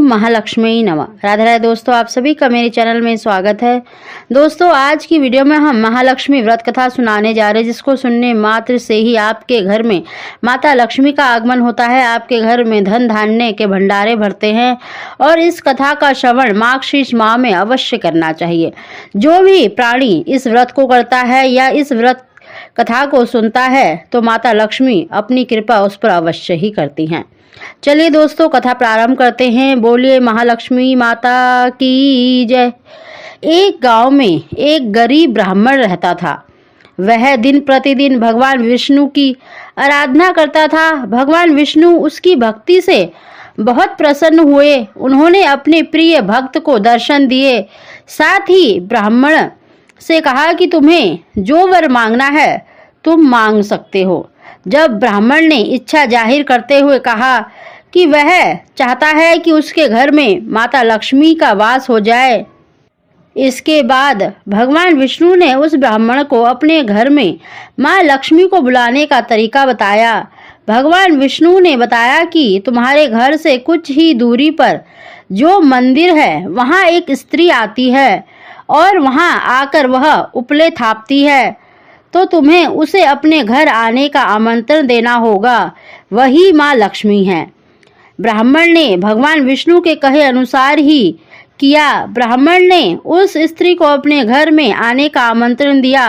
महालक्ष्मी नमः। राधे राधे दोस्तों, आप सभी का मेरे चैनल में स्वागत है। दोस्तों, आज की वीडियो में हम महालक्ष्मी व्रत कथा सुनाने जा रहे हैं, जिसको सुनने मात्र से ही आपके घर में माता लक्ष्मी का आगमन होता है, आपके घर में धन धान्य के भंडारे भरते हैं। और इस कथा का श्रवण मार्गशीर्ष माह में अवश्य करना चाहिए। जो भी प्राणी इस व्रत को करता है या इस व्रत कथा को सुनता है तो माता लक्ष्मी अपनी कृपा उस पर अवश्य ही करती हैं। चलिए दोस्तों, कथा प्रारंभ करते हैं। बोलिए महालक्ष्मी माता की जय। एक गांव में एक गरीब ब्राह्मण रहता था। वह दिन प्रतिदिन भगवान विष्णु की आराधना करता था। भगवान विष्णु उसकी भक्ति से बहुत प्रसन्न हुए। उन्होंने अपने प्रिय भक्त को दर्शन दिए। साथ ही ब्राह्मण से कहा कि तुम्हें जो वर मांगना है तुम मांग सकते हो। जब ब्राह्मण ने इच्छा जाहिर करते हुए कहा कि वह चाहता है कि उसके घर में माता लक्ष्मी का वास हो जाए, इसके बाद भगवान विष्णु ने उस ब्राह्मण को अपने घर में मां लक्ष्मी को बुलाने का तरीका बताया। भगवान विष्णु ने बताया कि तुम्हारे घर से कुछ ही दूरी पर जो मंदिर है वहां एक स्त्री आती है और वहां आकर वह उपले थापती है, तो तुम्हें उसे अपने घर आने का आमंत्रण देना होगा। वही मां लक्ष्मी है। ब्राह्मण ने भगवान विष्णु के कहे अनुसार ही किया। ब्राह्मण ने उस स्त्री को अपने घर में आने का आमंत्रण दिया।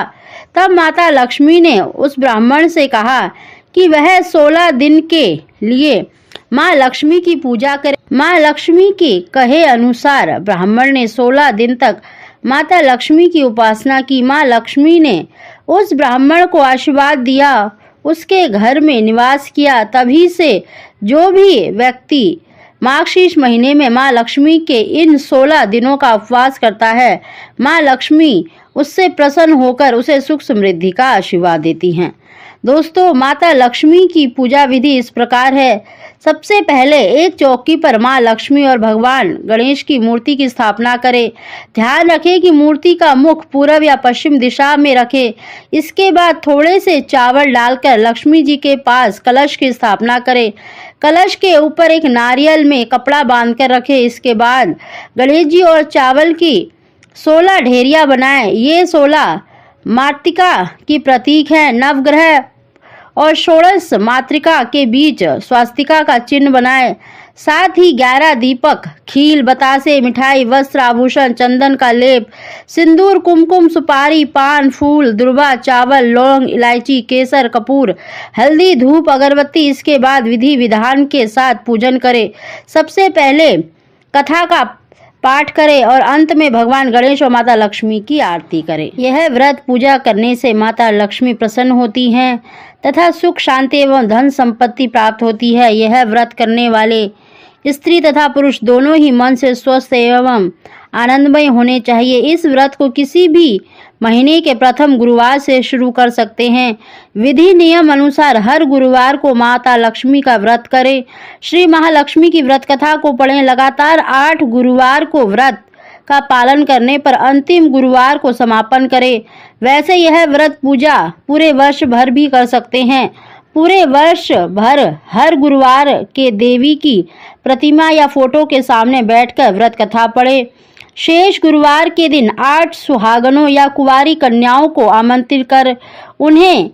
तब माता लक्ष्मी ने उस ब्राह्मण से कहा कि वह 16 दिन के लिए मां लक्ष्मी की पूजा करे। मां लक्ष्मी के कहे अनुसार ब्राह्मण ने 16 दिन तक माता लक्ष्मी की उपासना की। मां लक्ष्मी ने उस ब्राह्मण को आशीर्वाद दिया, उसके घर में निवास किया। तभी से जो भी व्यक्ति मार्गशीर्ष महीने में मां लक्ष्मी के इन 16 दिनों का उपवास करता है, मां लक्ष्मी उससे प्रसन्न होकर उसे सुख समृद्धि का आशीर्वाद देती हैं। दोस्तों, माता लक्ष्मी की पूजा विधि इस प्रकार है। सबसे पहले एक चौकी पर मां लक्ष्मी और भगवान गणेश की मूर्ति की स्थापना करें। ध्यान रखें कि मूर्ति का मुख पूर्व या पश्चिम दिशा में रखें। इसके बाद थोड़े से चावल डालकर लक्ष्मी जी के पास कलश की स्थापना करें। कलश के ऊपर एक नारियल में कपड़ा बांधकर रखें। इसके बाद गणेश जी और चावल की 16 ढेरियां बनाएं। ये 16 मातृका की प्रतीक है। नवग्रह और षोडश मातृका के बीच स्वास्तिका का चिन्ह बनाएं। साथ ही 11 दीपक, खील, बतासे, मिठाई, वस्त्र, आभूषण, चंदन का लेप, सिंदूर, कुमकुम, सुपारी, पान, फूल, दुर्वा, चावल, लौंग, इलायची, केसर, कपूर, हल्दी, धूप, अगरबत्ती। इसके बाद विधि विधान के साथ पूजन करें। सबसे पहले कथा का पाठ करें और अंत में भगवान गणेश और माता लक्ष्मी की आरती करें। यह व्रत पूजा करने से माता लक्ष्मी प्रसन्न होती हैं तथा सुख, शांति एवं धन संपत्ति प्राप्त होती है। यह व्रत करने वाले स्त्री तथा पुरुष दोनों ही मन से स्वस्थ एवं आनंदमय होने चाहिए। इस व्रत को किसी भी महीने के प्रथम गुरुवार से शुरू कर सकते हैं। विधि नियम अनुसार हर गुरुवार को माता लक्ष्मी का व्रत करें। श्री महालक्ष्मी की व्रत कथा को पढ़ें। लगातार 8 गुरुवार को व्रत का पालन करने पर अंतिम गुरुवार को समापन करें। वैसे यह व्रत पूजा पूरे वर्ष भर भी कर सकते हैं। पूरे वर्ष भर हर गुरुवार के देवी की प्रतिमा या फोटो के सामने बैठकर व्रत कथा पढ़ें। शेष गुरुवार के दिन 8 सुहागनों या कुंवारी कन्याओं को आमंत्रित कर उन्हें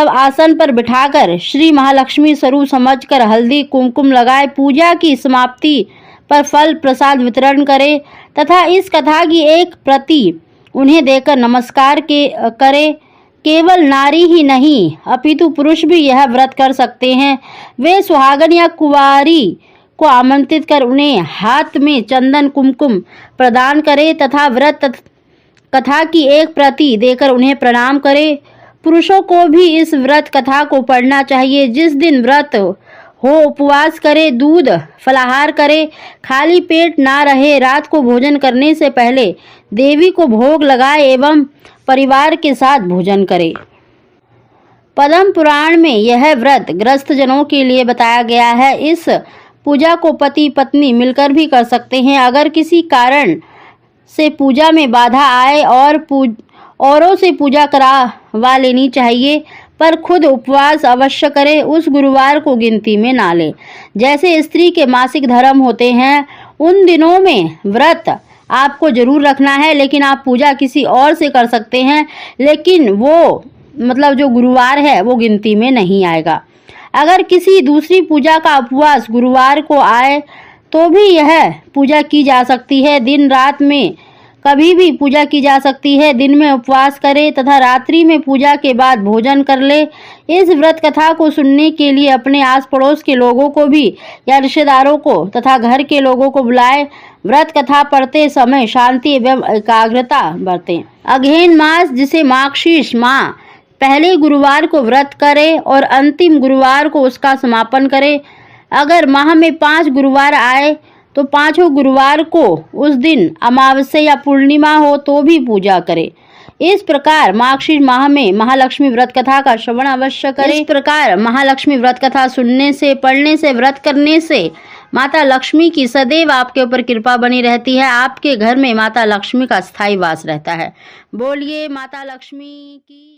आसन पर बिठाकर श्री महालक्ष्मी स्वरूप समझकर हल्दी कुमकुम लगाए। पूजा की समाप्ति पर फल प्रसाद वितरण करें तथा इस कथा की एक प्रति उन्हें देकर नमस्कार करें। केवल नारी ही नहीं अपितु पुरुष भी यह व्रत कर सकते हैं। वे सुहागन या कुंवारी को आमंत्रित कर उन्हें हाथ में चंदन कुमकुम प्रदान करें तथा व्रत कथा की एक प्रति देकर उन्हें प्रणाम करें। पुरुषों को भी इस व्रत कथा को पढ़ना चाहिए। जिस दिन व्रत हो उपवास करें, दूध फलाहार करें, खाली पेट ना रहे। रात को भोजन करने से पहले देवी को भोग लगाए एवं परिवार के साथ भोजन करें। पद्म पुराण में यह व्रत ग्रस्त जनों के लिए बताया गया है। इस पूजा को पति पत्नी मिलकर भी कर सकते हैं। अगर किसी कारण से पूजा में बाधा आए और औरों से पूजा करवा लेनी चाहिए। पर खुद उपवास अवश्य करें, उस गुरुवार को गिनती में ना लें। जैसे स्त्री के मासिक धर्म होते हैं, उन दिनों में व्रत आपको जरूर रखना है, लेकिन आप पूजा किसी और से कर सकते हैं, लेकिन वो जो गुरुवार है वो गिनती में नहीं आएगा। अगर किसी दूसरी पूजा का उपवास गुरुवार को आए तो भी यह पूजा की जा सकती है। दिन रात में कभी भी पूजा की जा सकती है। दिन में उपवास करें तथा रात्रि में पूजा के बाद भोजन कर ले। इस व्रत कथा को सुनने के लिए अपने आस पड़ोस के लोगों को भी या रिश्तेदारों को तथा घर के लोगों को बुलाएं। व्रत कथा पढ़ते समय शांति एवं एकाग्रता बरतें। अगहन मास, जिसे मार्गशीर्ष माह, पहले गुरुवार को व्रत करें और अंतिम गुरुवार को उसका समापन करें। अगर माह में 5 गुरुवार आए तो 5 गुरुवार को उस दिन अमावस्या या पूर्णिमा हो तो भी पूजा करें। इस प्रकार मार्गशीर्ष माह में महालक्ष्मी व्रत कथा का श्रवण अवश्य करें। इस प्रकार महालक्ष्मी व्रत कथा सुनने से, पढ़ने से, व्रत करने से माता लक्ष्मी की सदैव आपके ऊपर कृपा बनी रहती है। आपके घर में माता लक्ष्मी का स्थायी वास रहता है। बोलिए माता लक्ष्मी की।